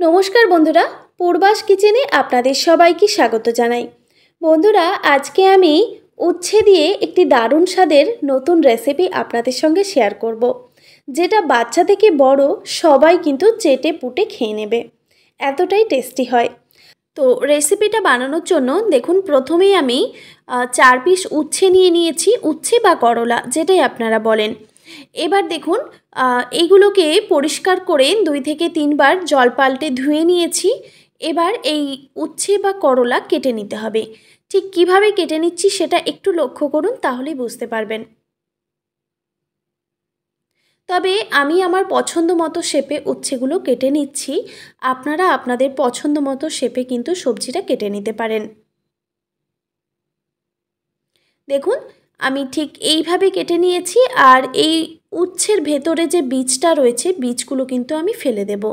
নমস্কার বন্ধুরা, পূর্বাস কিচেনে আপনাদের সবাইকে স্বাগত জানাই। বন্ধুরা, আজকে আমি উচ্ছে দিয়ে একটি দারুণ স্বাদের নতুন রেসিপি আপনাদের সঙ্গে শেয়ার করব, যেটা বাচ্চা থেকে বড় সবাই কিন্তু চেটে পুটে খেয়ে নেবে, এতটাই টেস্টি হয়। তো রেসিপিটা বানানোর জন্য দেখুন, প্রথমেই আমি 4 পিস উচ্ছে নিয়ে নিয়েছি, উচ্ছে বা করলা যেটাই আপনারা বলেন। এবার দেখুন, এইগুলোকে পরিষ্কার করে 2 থেকে 3 বার জল পাল্টে ধুয়ে নিয়েছি। এবার এই উচ্ছে বা করলা কেটে নিতে হবে। ঠিক কিভাবে কেটে নিচ্ছি সেটা একটু লক্ষ্য করুন, তাহলেই বুঝতে পারবেন। তবে আমি আমার পছন্দ মতো শেপে উচ্ছেগুলো কেটে নিচ্ছি। আপনারা আপনাদের পছন্দ মতো শেপে কিন্তু সবজিটা কেটে নিতে পারেন। দেখুন, আমি ঠিক এইভাবে কেটে নিয়েছি। আর এই উচ্ছের ভেতরে যে বীজটা রয়েছে, বীজগুলো কিন্তু আমি ফেলে দেব।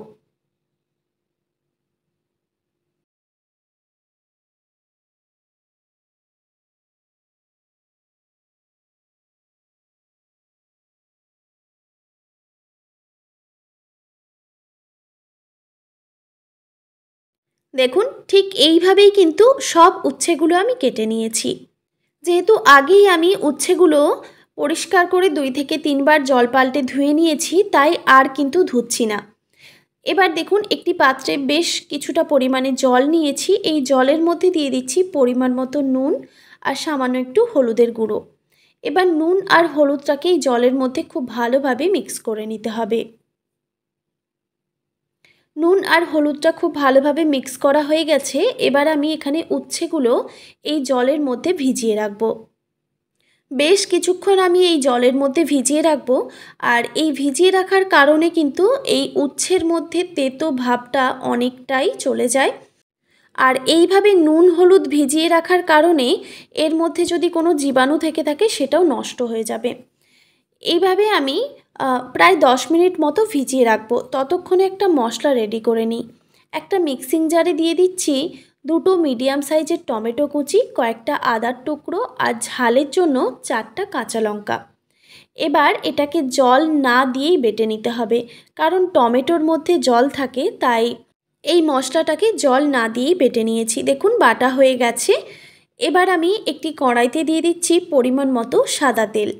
দেখুন, ঠিক এইভাবেই কিন্তু সব উচ্ছেগুলো আমি কেটে নিয়েছি। যেহেতু আগেই আমি উচ্ছেগুলো পরিষ্কার করে 2 থেকে 3 বার জল পাল্টে ধুয়ে নিয়েছি, তাই আর কিন্তু ধুচ্ছি না। এবার দেখুন, একটি পাত্রে বেশ কিছুটা পরিমাণে জল নিয়েছি। এই জলের মধ্যে দিয়ে দিচ্ছি পরিমাণ মতো নুন আর সামান্য একটু হলুদের গুঁড়ো। এবার নুন আর হলুদটাকে এই জলের মধ্যে খুব ভালোভাবে মিক্স করে নিতে হবে। নুন আর হলুদটা খুব ভালোভাবে মিক্স করা হয়ে গেছে। এবার আমি এখানে উচ্ছেগুলো এই জলের মধ্যে ভিজিয়ে রাখবো। বেশ কিছুক্ষণ আমি এই জলের মধ্যে ভিজিয়ে রাখবো। আর এই ভিজিয়ে রাখার কারণে কিন্তু এই উচ্ছের মধ্যে তেতো ভাবটা অনেকটাই চলে যায়। আর এইভাবে নুন হলুদ ভিজিয়ে রাখার কারণে এর মধ্যে যদি কোনো জীবাণু থেকে থাকে সেটাও নষ্ট হয়ে যাবে। এইভাবে আমি প্রায় 10 মিনিট মতো ভিজিয়ে রাখবো। ততক্ষণে একটা মশলা রেডি করে নিই। একটা মিক্সিং জারে দিয়ে দিচ্ছি 2টো মিডিয়াম সাইজের টমেটো কুচি, কয়েকটা আদার টুকরো আর ঝালের জন্য 4টা কাঁচা লঙ্কা। এবার এটাকে জল না দিয়েই বেটে নিতে হবে, কারণ টমেটোর মধ্যে জল থাকে, তাই এই মশলাটাকে জল না দিয়েই বেটে নিয়েছি। দেখুন, বাটা হয়ে গেছে। এবার আমি একটি কড়াইতে দিয়ে দিচ্ছি পরিমাণ মতো সাদা তেল।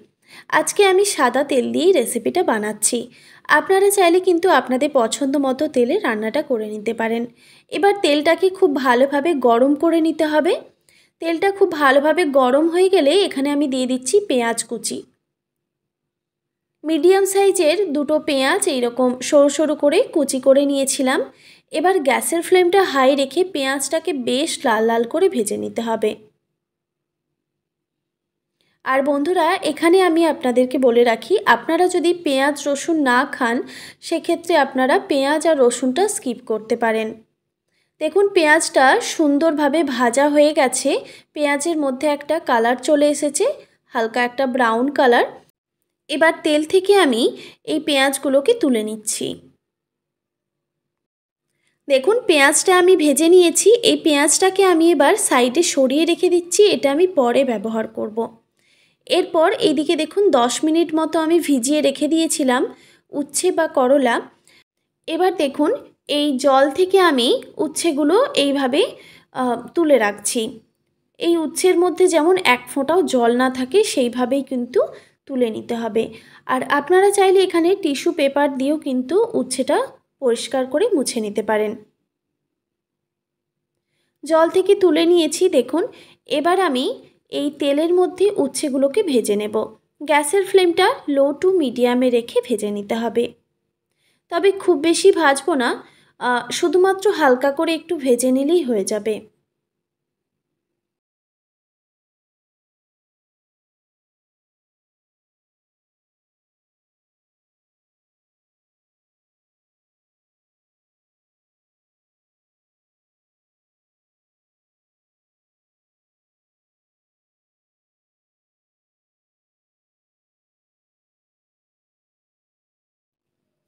আজকে আমি সাদা তেল দিয়েই রেসিপিটা বানাচ্ছি। আপনারা চাইলে কিন্তু আপনাদের পছন্দ মতো তেলে রান্নাটা করে নিতে পারেন। এবার তেলটাকে খুব ভালোভাবে গরম করে নিতে হবে। তেলটা খুব ভালোভাবে গরম হয়ে গেলে এখানে আমি দিয়ে দিচ্ছি পেঁয়াজ কুচি। মিডিয়াম সাইজের 2টো পেঁয়াজ এইরকম সরু সরু করে কুচি করে নিয়েছিলাম। এবার গ্যাসের ফ্লেমটা হাই রেখে পেঁয়াজটাকে বেশ লাল লাল করে ভেজে নিতে হবে। আর বন্ধুরা, এখানে আমি আপনাদেরকে বলে রাখি, আপনারা যদি পেঁয়াজ রসুন না খান, সেক্ষেত্রে আপনারা পেঁয়াজ আর রসুনটা স্কিপ করতে পারেন। দেখুন, পেঁয়াজটা সুন্দরভাবে ভাজা হয়ে গেছে। পেঁয়াজের মধ্যে একটা কালার চলে এসেছে, হালকা একটা ব্রাউন কালার। এবার তেল থেকে আমি এই পেঁয়াজগুলোকে তুলে নিচ্ছি। দেখুন, পেঁয়াজটা আমি ভেজে নিয়েছি। এই পেঁয়াজটাকে আমি এবার সাইডে সরিয়ে রেখে দিচ্ছি, এটা আমি পরে ব্যবহার করব। এরপর এইদিকে দেখুন, 10 মিনিট মতো আমি ভিজিয়ে রেখে দিয়েছিলাম উচ্ছে বা করলা। এবার দেখুন, এই জল থেকে আমি উচ্ছেগুলো এইভাবে তুলে রাখছি। এই উচ্ছের মধ্যে যেমন এক ফোঁটাও জল না থাকে সেইভাবেই কিন্তু তুলে নিতে হবে। আর আপনারা চাইলে এখানে টিস্যু পেপার দিয়েও কিন্তু উচ্ছেটা পরিষ্কার করে মুছে নিতে পারেন। জল থেকে তুলে নিয়েছি দেখুন। এবার আমি এই তেলের মধ্যে উচ্ছেগুলোকে ভেজে নেব। গ্যাসের ফ্লেমটা লো টু মিডিয়ামে রেখে ভেজে নিতে হবে। তবে খুব বেশি ভাজবো না, শুধুমাত্র হালকা করে একটু ভেজে নিলেই হয়ে যাবে।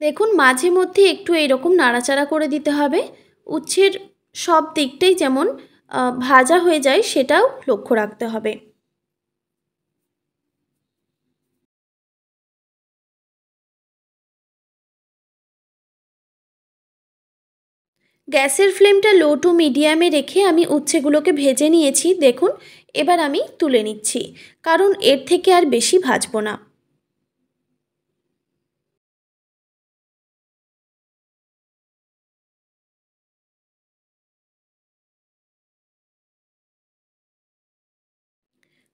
দেখুন, মাঝে মধ্যে একটু এরকম নাড়াচাড়া করে দিতে হবে। উচ্ছের সব দিকটাই যেমন ভাজা হয়ে যায় সেটাও লক্ষ্য রাখতে হবে। গ্যাসের ফ্লেমটা লো টু মিডিয়ামে রেখে আমি উচ্ছেগুলোকে ভেজে নিয়েছি। দেখুন, এবার আমি তুলে নিচ্ছি, কারণ এর থেকে আর বেশি ভাজবো না।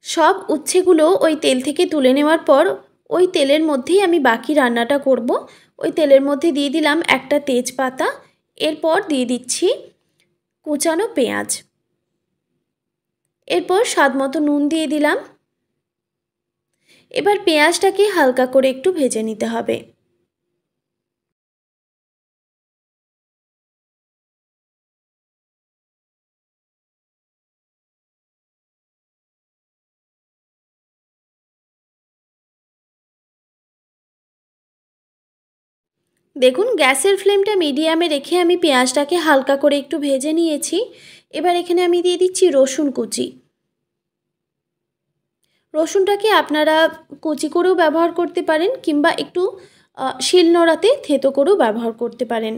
সব উচ্ছেগুলো ওই তেল থেকে তুলে নেওয়ার পর ওই তেলের মধ্যেই আমি বাকি রান্নাটা করব। ওই তেলের মধ্যে দিয়ে দিলাম একটা তেজপাতা, এরপর দিয়ে দিচ্ছি কুচানো পেঁয়াজ, এরপর স্বাদমতো নুন দিয়ে দিলাম। এবার পেঁয়াজটাকে হালকা করে একটু ভেজে নিতে হবে। দেখুন, গ্যাসের ফ্লেমটা মিডিয়ামে রেখে আমি পেঁয়াজটাকে হালকা করে একটু ভেজে নিয়েছি। এবার এখানে আমি দিয়ে দিচ্ছি রসুন কুচি। রসুনটাকে আপনারা কুচি করেও ব্যবহার করতে পারেন, কিংবা একটু শিলনোড়াতে থেতো করেও ব্যবহার করতে পারেন।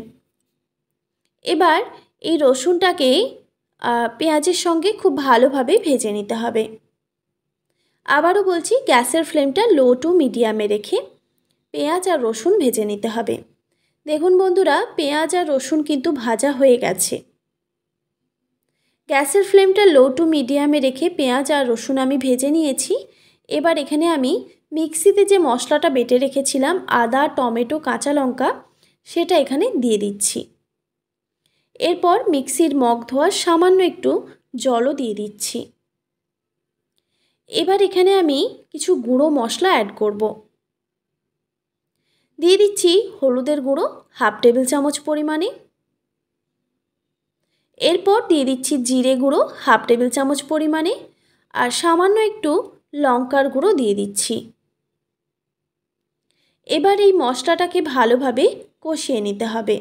এবার এই রসুনটাকে পেঁয়াজের সঙ্গে খুব ভালোভাবে ভেজে নিতে হবে। আবারও বলছি, গ্যাসের ফ্লেমটা লো টু মিডিয়ামে রেখে পেঁয়াজ আর রসুন ভেজে নিতে হবে। দেখুন বন্ধুরা, পেঁয়াজ আর রসুন কিন্তু ভাজা হয়ে গেছে। গ্যাসের ফ্লেমটা লো টু মিডিয়ামে রেখে পেঁয়াজ আর রসুন আমি ভেজে নিয়েছি। এবার এখানে আমি মিক্সিতে যে মশলাটা বেটে রেখেছিলাম, আদা, টমেটো, কাঁচা লঙ্কা, সেটা এখানে দিয়ে দিচ্ছি। এরপর মিক্সির মগ ধোয়ার সামান্য একটু জলও দিয়ে দিচ্ছি। এবার এখানে আমি কিছু গুঁড়ো মশলা অ্যাড করব। দিয়ে দিচ্ছি হলুদের গুঁড়ো হাফ টেবিল চামচ পরিমাণে। এরপর দিয়ে দিচ্ছি জিরে গুঁড়ো হাফ টেবিল চামচ পরিমাণে, আর সামান্য একটু লঙ্কার গুঁড়ো দিয়ে দিচ্ছি। এবার এই মশলাটাকে ভালোভাবে কষিয়ে নিতে হবে।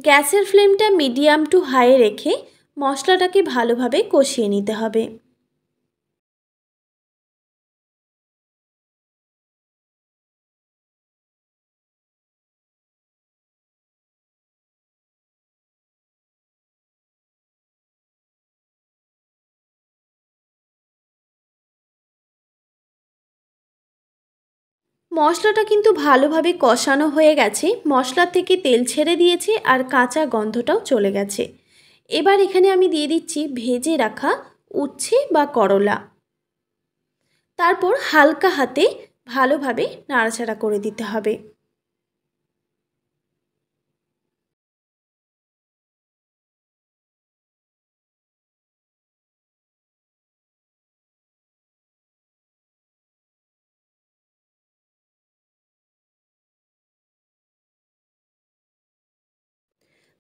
গ্যাসের ফ্লেমটা মিডিয়াম টু হাই রেখে মশলাটাকে ভালোভাবে কষিয়ে নিতে হবে। মশলাটা কিন্তু ভালোভাবে কষানো হয়ে গেছে, মশলা থেকে তেল ছেড়ে দিয়েছে আর কাঁচা গন্ধটাও চলে গেছে। এবার এখানে আমি দিয়ে দিচ্ছি ভেজে রাখা উচ্ছে বা করলা। তারপর হালকা হাতে ভালোভাবে নাড়াচাড়া করে দিতে হবে।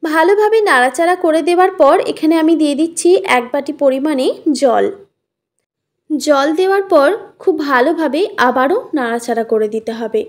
ভালোভাবে নাড়াচাড়া করে দেওয়ার পর এখানে আমি দিয়ে দিচ্ছি 1 বাটি পরিমাণে জল। জল দেওয়ার পর খুব ভালোভাবে আবারও নাড়াচাড়া করে দিতে হবে।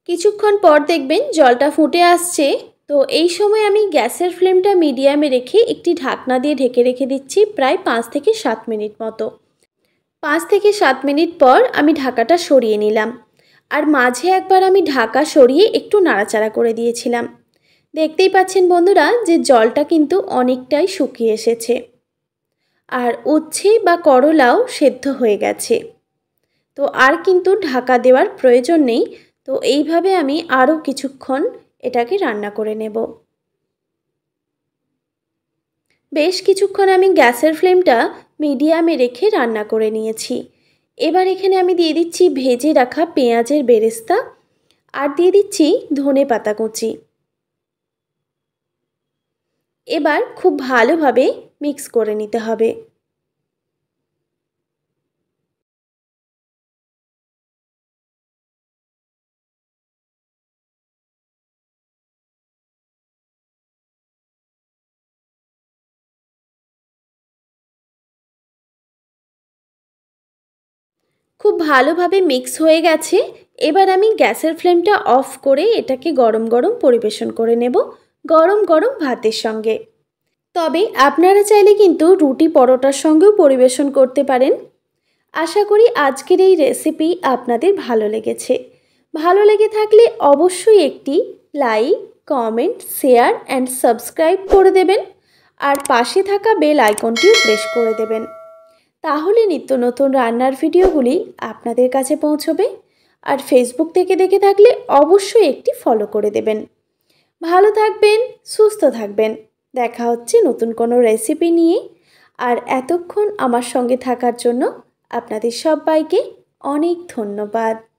কিছুক্ষণ পর দেখবেন জলটা ফুটে আসছে। তো এই সময় আমি গ্যাসের ফ্লেমটা মিডিয়ামে রেখে একটি ঢাকনা দিয়ে ঢেকে রেখে দিচ্ছি প্রায় 5 থেকে 7 মিনিট মতো। 5 থেকে 7 মিনিট পর আমি ঢাকাটা সরিয়ে নিলাম, আর মাঝে একবার আমি ঢাকা সরিয়ে একটু নাড়াচাড়া করে দিয়েছিলাম। দেখতেই পাচ্ছেন বন্ধুরা যে জলটা কিন্তু অনেকটাই শুকিয়ে এসেছে, আর উচ্ছে বা করলাও সেদ্ধ হয়ে গেছে। তো আর কিন্তু ঢাকা দেওয়ার প্রয়োজন নেই। তো এইভাবে আমি আরও কিছুক্ষণ এটাকে রান্না করে নেব। বেশ কিছুক্ষণ আমি গ্যাসের ফ্লেমটা মিডিয়ামে রেখে রান্না করে নিয়েছি। এবার এখানে আমি দিয়ে দিচ্ছি ভেজে রাখা পেঁয়াজের বেরেস্তা, আর দিয়ে দিচ্ছি ধনেপাতা কুচি। এবার খুব ভালোভাবে মিক্স করে নিতে হবে। খুব ভালোভাবে মিক্স হয়ে গেছে। এবার আমি গ্যাসের ফ্লেমটা অফ করে এটাকে গরম গরম পরিবেশন করে নেব, গরম গরম ভাতের সঙ্গে। তবে আপনারা চাইলে কিন্তু রুটি পরোটার সঙ্গেও পরিবেশন করতে পারেন। আশা করি আজকের এই রেসিপি আপনাদের ভালো লেগেছে। ভালো লেগে থাকলে অবশ্যই একটি like, comment, share and subscribe করে দেবেন। আর পাশে থাকা বেল আইকনটিও প্রেস করে দেবেন। তাহলে নিত্য নতুন রান্নার ভিডিওগুলি আপনাদের কাছে পৌঁছবে। আর ফেসবুক থেকে দেখে থাকলে অবশ্যই একটি ফলো করে দেবেন। ভালো থাকবেন, সুস্থ থাকবেন। দেখা হচ্ছে নতুন কোনো রেসিপি নিয়ে। আর এতক্ষণ আমার সঙ্গে থাকার জন্য আপনাদের সবাইকে অনেক ধন্যবাদ।